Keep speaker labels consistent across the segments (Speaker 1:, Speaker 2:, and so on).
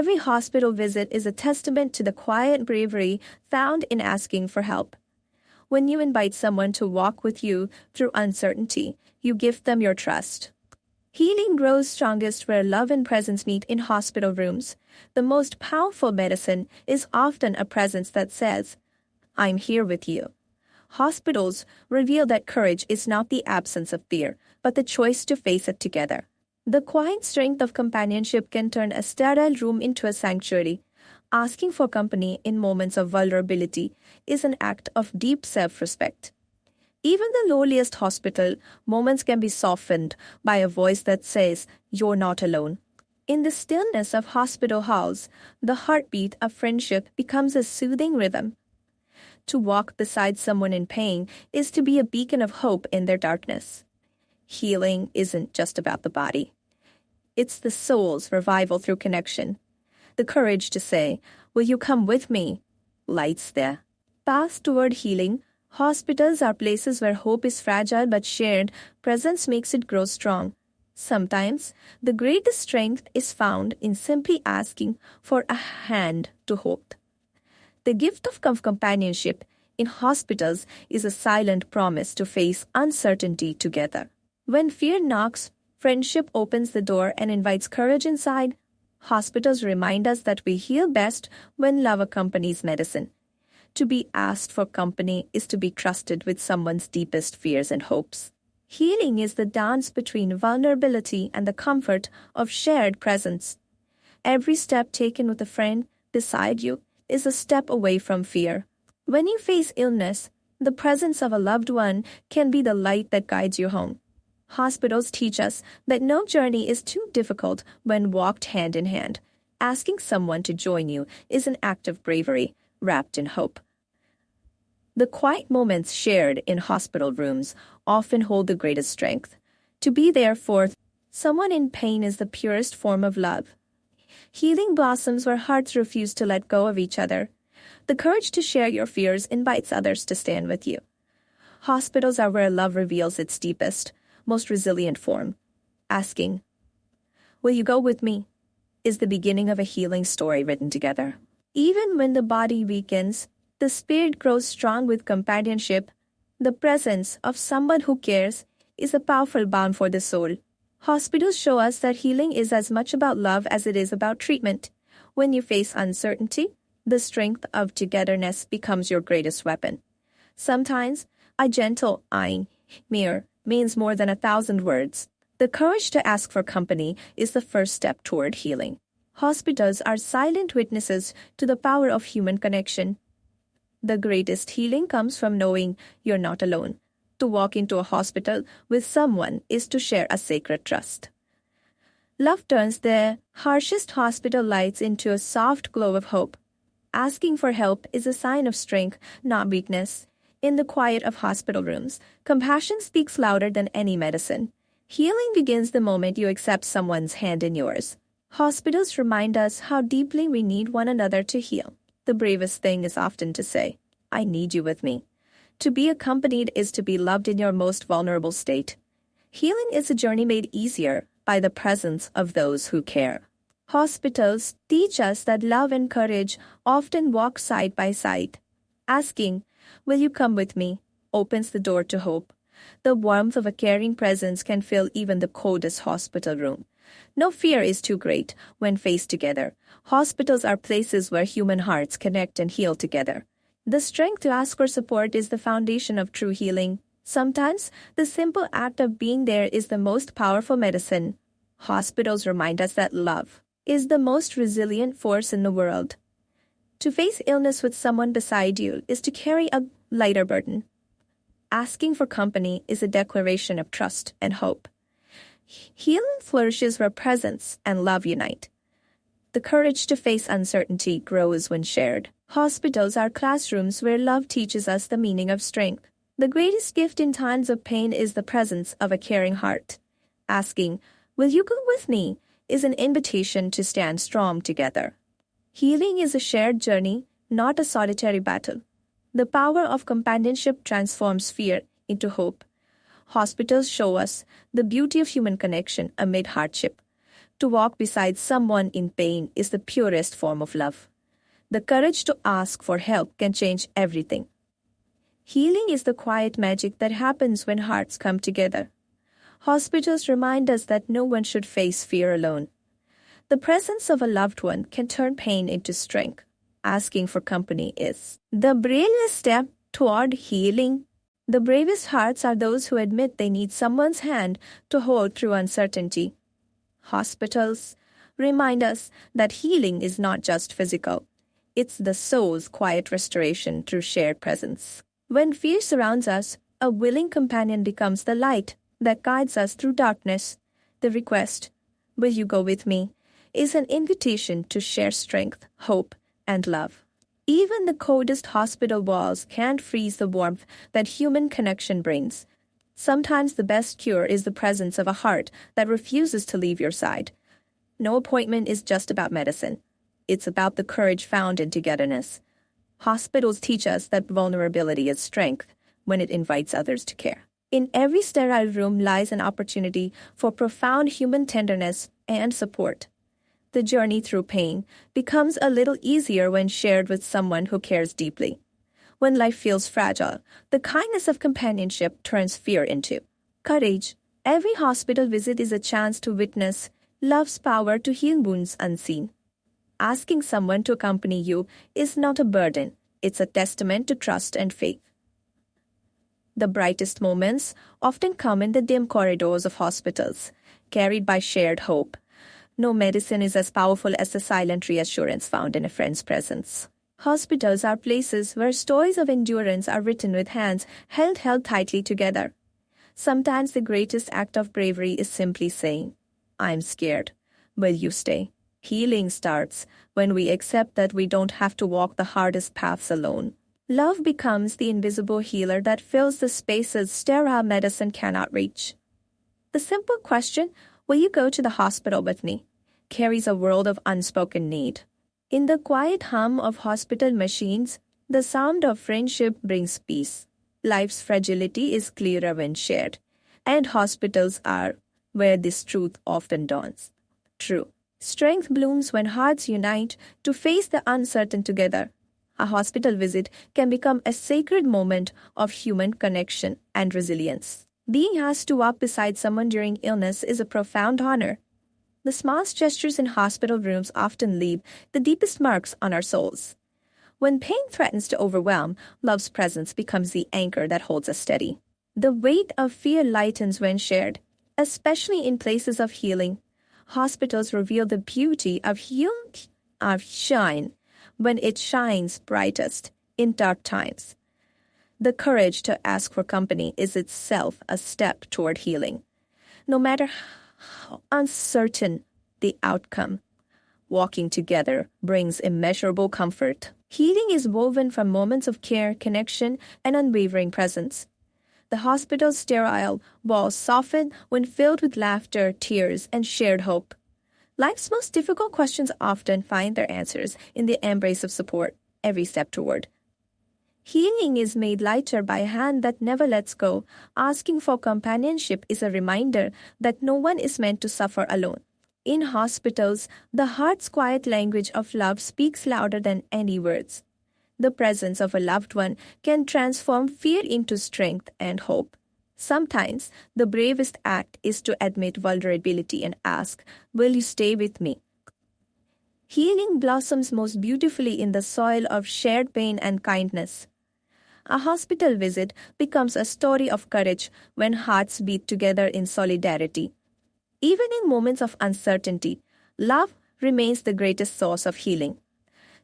Speaker 1: Every hospital visit is a testament to the quiet bravery found in asking for help. When you invite someone to walk with you through uncertainty, you give them your trust. Healing grows strongest where love and presence meet in hospital rooms. The most powerful medicine is often a presence that says, "I'm here with you." Hospitals reveal that courage is not the absence of fear, but the choice to face it together. The quiet strength of companionship can turn a sterile room into a sanctuary. Asking for company in moments of vulnerability is an act of deep self-respect. Even the lowliest hospital moments can be softened by a voice that says, "You're not alone." In the stillness of hospital halls, the heartbeat of friendship becomes a soothing rhythm. To walk beside someone in pain is to be a beacon of hope in their darkness. Healing isn't just about the body. It's the soul's revival through connection. The courage to say, "Will you come with me?" lights the path toward healing. Hospitals are places where hope is fragile but shared presence makes it grow strong. Sometimes, the greatest strength is found in simply asking for a hand to hold. The gift of companionship in hospitals is a silent promise to face uncertainty together. When fear knocks, friendship opens the door and invites courage inside. Hospitals remind us that we heal best when love accompanies medicine. To be asked for company is to be trusted with someone's deepest fears and hopes. Healing is the dance between vulnerability and the comfort of shared presence. Every step taken with a friend beside you is a step away from fear. When you face illness, the presence of a loved one can be the light that guides you home. Hospitals teach us that no journey is too difficult when walked hand in hand. Asking someone to join you is an act of bravery, wrapped in hope. The quiet moments shared in hospital rooms often hold the greatest strength. To be there for someone in pain is the purest form of love. Healing blossoms where hearts refuse to let go of each other. The courage to share your fears invites others to stand with you. Hospitals are where love reveals its deepest, most resilient form. Asking, "Will you go with me?" is the beginning of a healing story written together. Even when the body weakens, the spirit grows strong with companionship. The presence of someone who cares is a powerful balm for the soul. Hospitals show us that healing is as much about love as it is about treatment. When you face uncertainty, the strength of togetherness becomes your greatest weapon. Sometimes, a gentle "I mere" means more than 1,000 words. The courage to ask for company is the first step toward healing. Hospitals are silent witnesses to the power of human connection. The greatest healing comes from knowing you're not alone. To walk into a hospital with someone is to share a sacred trust. Love turns the harshest hospital lights into a soft glow of hope. Asking for help is a sign of strength, not weakness. In the quiet of hospital rooms, compassion speaks louder than any medicine. Healing begins the moment you accept someone's hand in yours. Hospitals remind us how deeply we need one another to heal. The bravest thing is often to say, "I need you with me." To be accompanied is to be loved in your most vulnerable state. Healing is a journey made easier by the presence of those who care. Hospitals teach us that love and courage often walk side by side. Asking, "Will you come with me?" opens the door to hope. The warmth of a caring presence can fill even the coldest hospital room. No fear is too great when faced together. Hospitals are places where human hearts connect and heal together. The strength to ask for support is the foundation of true healing. Sometimes, the simple act of being there is the most powerful medicine. Hospitals remind us that love is the most resilient force in the world. To face illness with someone beside you is to carry a lighter burden. Asking for company is a declaration of trust and hope. Healing flourishes where presence and love unite. The courage to face uncertainty grows when shared. Hospitals are classrooms where love teaches us the meaning of strength. The greatest gift in times of pain is the presence of a caring heart. Asking, "Will you go with me?" is an invitation to stand strong together. Healing is a shared journey, not a solitary battle. The power of companionship transforms fear into hope. Hospitals show us the beauty of human connection amid hardship. To walk beside someone in pain is the purest form of love. The courage to ask for help can change everything. Healing is the quiet magic that happens when hearts come together. Hospitals remind us that no one should face fear alone. The presence of a loved one can turn pain into strength. Asking for company is the bravest step toward healing. The bravest hearts are those who admit they need someone's hand to hold through uncertainty. Hospitals remind us that healing is not just physical. It's the soul's quiet restoration through shared presence. When fear surrounds us, a willing companion becomes the light that guides us through darkness. The request, "Will you go with me?" is an invitation to share strength, hope, and love. Even the coldest hospital walls can't freeze the warmth that human connection brings. Sometimes the best cure is the presence of a heart that refuses to leave your side. No appointment is just about medicine. It's about the courage found in togetherness. Hospitals teach us that vulnerability is strength when it invites others to care. In every sterile room lies an opportunity for profound human tenderness and support. The journey through pain becomes a little easier when shared with someone who cares deeply. When life feels fragile, the kindness of companionship turns fear into courage. Every hospital visit is a chance to witness love's power to heal wounds unseen. Asking someone to accompany you is not a burden, it's a testament to trust and faith. The brightest moments often come in the dim corridors of hospitals, carried by shared hope. No medicine is as powerful as the silent reassurance found in a friend's presence. Hospitals are places where stories of endurance are written with hands held tightly together. Sometimes the greatest act of bravery is simply saying, "I'm scared. Will you stay?" Healing starts when we accept that we don't have to walk the hardest paths alone. Love becomes the invisible healer that fills the spaces sterile medicine cannot reach. The simple question, "Will you go to the hospital with me?" carries a world of unspoken need. In the quiet hum of hospital machines, the sound of friendship brings peace. Life's fragility is clearer when shared, and hospitals are where this truth often dawns. True. Strength blooms when hearts unite to face the uncertain together. A hospital visit can become a sacred moment of human connection and resilience. Being asked to walk beside someone during illness is a profound honor. The smallest gestures in hospital rooms often leave the deepest marks on our souls. When pain threatens to overwhelm, love's presence becomes the anchor that holds us steady. The weight of fear lightens when shared, especially in places of healing. Hospitals reveal the beauty of shine when it shines brightest in dark times. The courage to ask for company is itself a step toward healing. No matter how uncertain the outcome, walking together brings immeasurable comfort. Healing is woven from moments of care, connection, and unwavering presence. The hospital's sterile walls soften when filled with laughter, tears, and shared hope. Life's most difficult questions often find their answers in the embrace of support, every step toward. Healing is made lighter by a hand that never lets go. Asking for companionship is a reminder that no one is meant to suffer alone. In hospitals, the heart's quiet language of love speaks louder than any words. The presence of a loved one can transform fear into strength and hope. Sometimes, the bravest act is to admit vulnerability and ask, "Will you stay with me?" Healing blossoms most beautifully in the soil of shared pain and kindness. A hospital visit becomes a story of courage when hearts beat together in solidarity. Even in moments of uncertainty, love remains the greatest source of healing.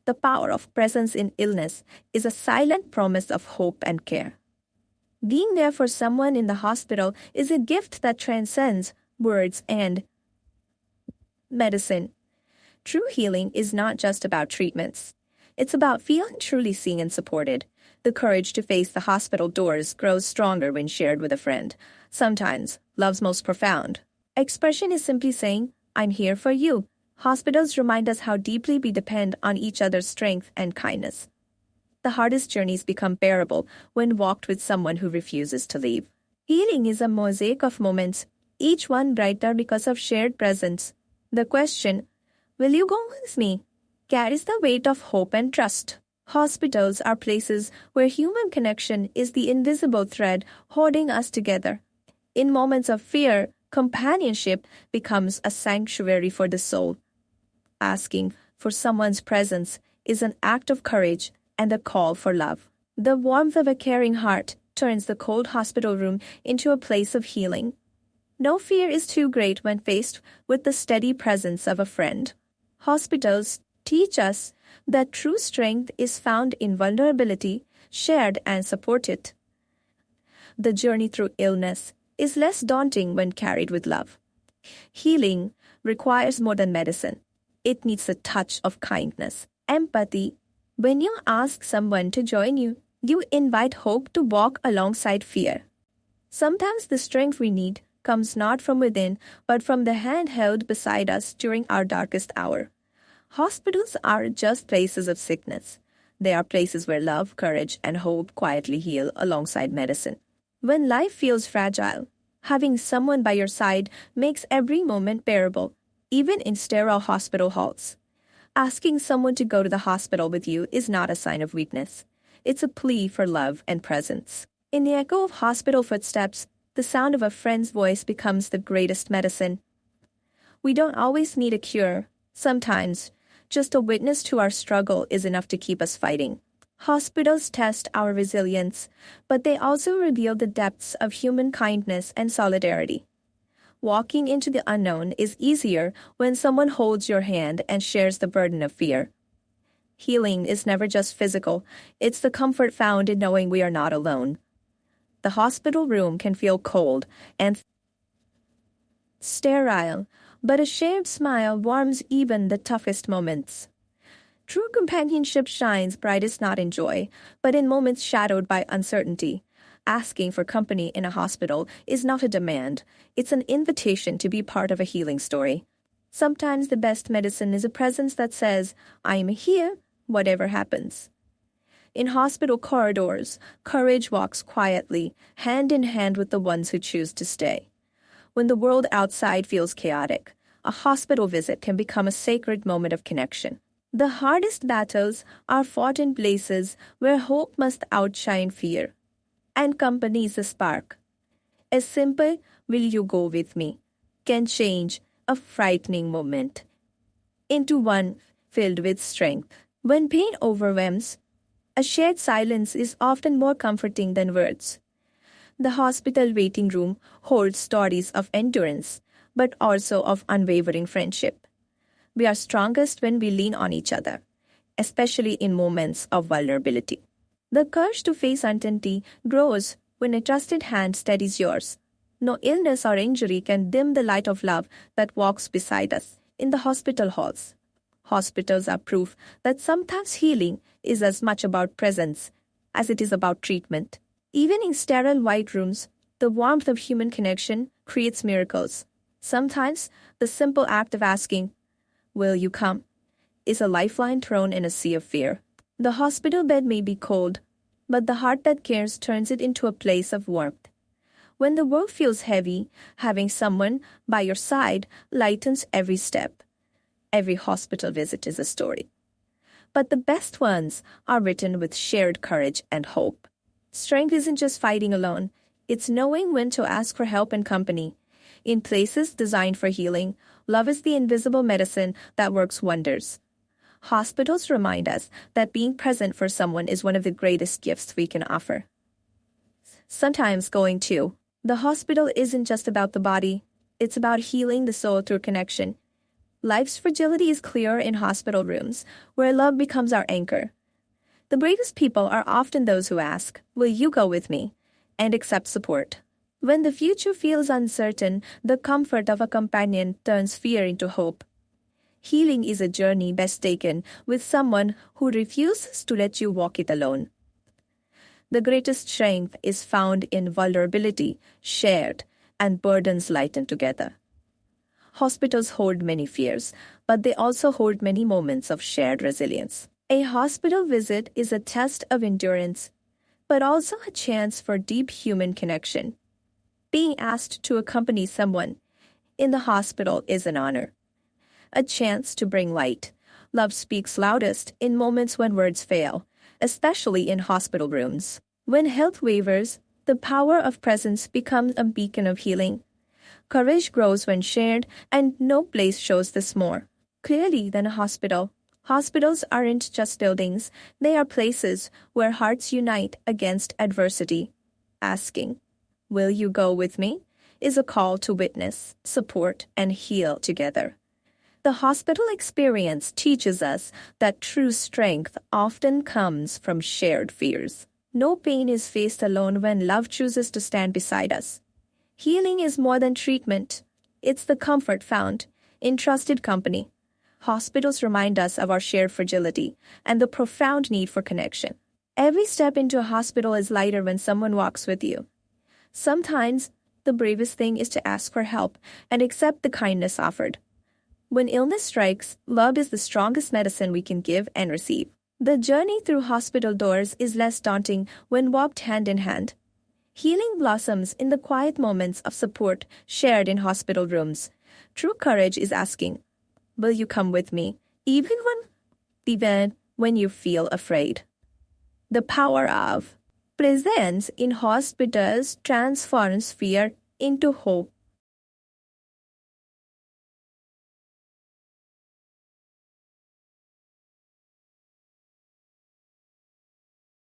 Speaker 1: The power of presence in illness is a silent promise of hope and care. Being there for someone in the hospital is a gift that transcends words and medicine. True healing is not just about treatments. It's about feeling truly seen and supported. The courage to face the hospital doors grows stronger when shared with a friend. Sometimes, love's most profound expression is simply saying, "I'm here for you." Hospitals remind us how deeply we depend on each other's strength and kindness. The hardest journeys become bearable when walked with someone who refuses to leave. Healing is a mosaic of moments, each one brighter because of shared presence. The question, will you go with me, carries the weight of hope and trust. Hospitals are places where human connection is the invisible thread holding us together. In moments of fear, companionship becomes a sanctuary for the soul. Asking for someone's presence is an act of courage and a call for love. The warmth of a caring heart turns the cold hospital room into a place of healing. No fear is too great when faced with the steady presence of a friend. Hospitals teach us that true strength is found in vulnerability, shared and supported. The journey through illness is less daunting when carried with love. Healing requires more than medicine. It needs a touch of kindness, empathy. When you ask someone to join you, you invite hope to walk alongside fear. Sometimes the strength we need comes not from within, but from the hand held beside us during our darkest hour. Hospitals are just places of sickness. They are places where love, courage, and hope quietly heal alongside medicine. When life feels fragile, having someone by your side makes every moment bearable, even in sterile hospital halls. Asking someone to go to the hospital with you is not a sign of weakness. It's a plea for love and presence. In the echo of hospital footsteps, the sound of a friend's voice becomes the greatest medicine. We don't always need a cure. Sometimes, just a witness to our struggle is enough to keep us fighting. Hospitals test our resilience, but they also reveal the depths of human kindness and solidarity. Walking into the unknown is easier when someone holds your hand and shares the burden of fear. Healing is never just physical, it's the comfort found in knowing we are not alone. The hospital room can feel cold and sterile, but a shared smile warms even the toughest moments. True companionship shines brightest not in joy, but in moments shadowed by uncertainty. Asking for company in a hospital is not a demand, it's an invitation to be part of a healing story. Sometimes the best medicine is a presence that says, I am here, whatever happens. In hospital corridors, courage walks quietly, hand in hand with the ones who choose to stay. When the world outside feels chaotic, a hospital visit can become a sacred moment of connection. The hardest battles are fought in places where hope must outshine fear. And company is a spark. A simple, will you go with me, can change a frightening moment into one filled with strength. When pain overwhelms, a shared silence is often more comforting than words. The hospital waiting room holds stories of endurance, but also of unwavering friendship. We are strongest when we lean on each other, especially in moments of vulnerability. The courage to face uncertainty grows when a trusted hand steadies yours. No illness or injury can dim the light of love that walks beside us in the hospital halls. Hospitals are proof that sometimes healing is as much about presence as it is about treatment. Even in sterile white rooms, the warmth of human connection creates miracles. Sometimes the simple act of asking, will you come, is a lifeline thrown in a sea of fear. The hospital bed may be cold, but the heart that cares turns it into a place of warmth. When the world feels heavy, having someone by your side lightens every step. Every hospital visit is a story. But the best ones are written with shared courage and hope. Strength isn't just fighting alone, it's knowing when to ask for help and company. In places designed for healing, love is the invisible medicine that works wonders. Hospitals remind us that being present for someone is one of the greatest gifts we can offer. Sometimes going to the hospital isn't just about the body, it's about healing the soul through connection. Life's fragility is clearer in hospital rooms, where love becomes our anchor. The bravest people are often those who ask, will you go with me, and accept support. When the future feels uncertain, the comfort of a companion turns fear into hope. Healing is a journey best taken with someone who refuses to let you walk it alone. The greatest strength is found in vulnerability, shared, and burdens lightened together. Hospitals hold many fears, but they also hold many moments of shared resilience. A hospital visit is a test of endurance, but also a chance for deep human connection. Being asked to accompany someone in the hospital is an honor. a chance to bring light. Love speaks loudest in moments when words fail, especially in hospital rooms. When health wavers, the power of presence becomes a beacon of healing. Courage grows when shared, and no place shows this more clearly than a hospital. Hospitals aren't just buildings, they are places where hearts unite against adversity. Asking, "Will you go with me?" is a call to witness, support, and heal together. The hospital experience teaches us that true strength often comes from shared fears. No pain is faced alone when love chooses to stand beside us. Healing is more than treatment. It's the comfort found in trusted company. Hospitals remind us of our shared fragility and the profound need for connection. Every step into a hospital is lighter when someone walks with you. Sometimes, the bravest thing is to ask for help and accept the kindness offered. When illness strikes, love is the strongest medicine we can give and receive. The journey through hospital doors is less daunting when walked hand in hand. Healing blossoms in the quiet moments of support shared in hospital rooms. True courage is asking, "Will you come with me, even when you feel afraid?" The power of presence in hospitals transforms fear into hope.